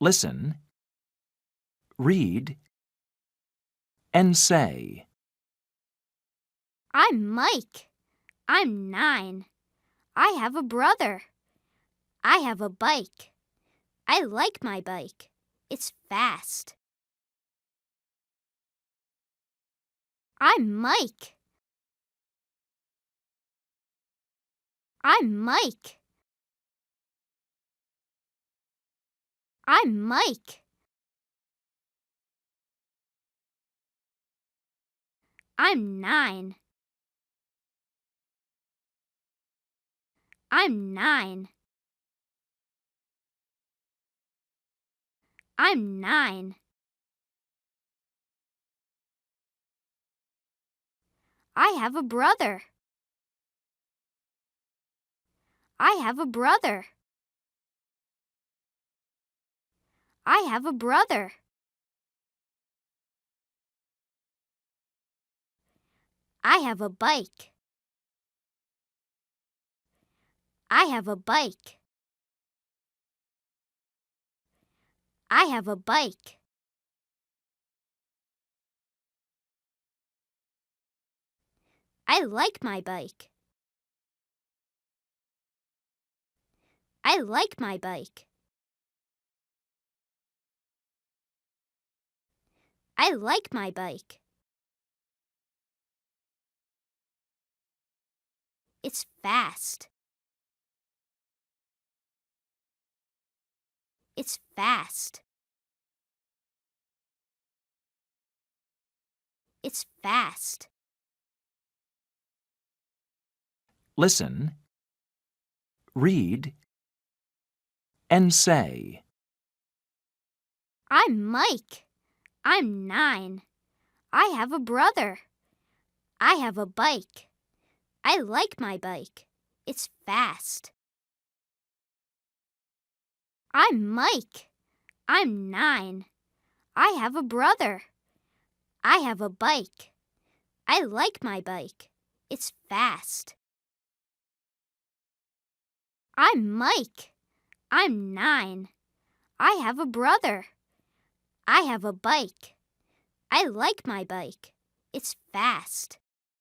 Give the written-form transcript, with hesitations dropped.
Listen, read, and say. I'm Mike. I'm 9. I have a brother. I have a bike. I like my bike. It's fast. I'm Mike. I'm Mike. I'm Mike. I'm 9. I'm 9. I'm 9. I have a brother. I have a brother. I have a brother. I have a bike. I have a bike. I have a bike. I like my bike. I like my bike. I like my bike. It's fast. It's fast. It's fast. Listen, read, and say. I'm Mike. I'm 9. I have a brother. I have a bike. I like my bike. It's fast. I'm Mike. I'm 9. I have a brother. I have a bike. I like my bike. It's fast. I'm Mike. I'm 9. I have a brother. I have a bike. I like my bike. It's fast.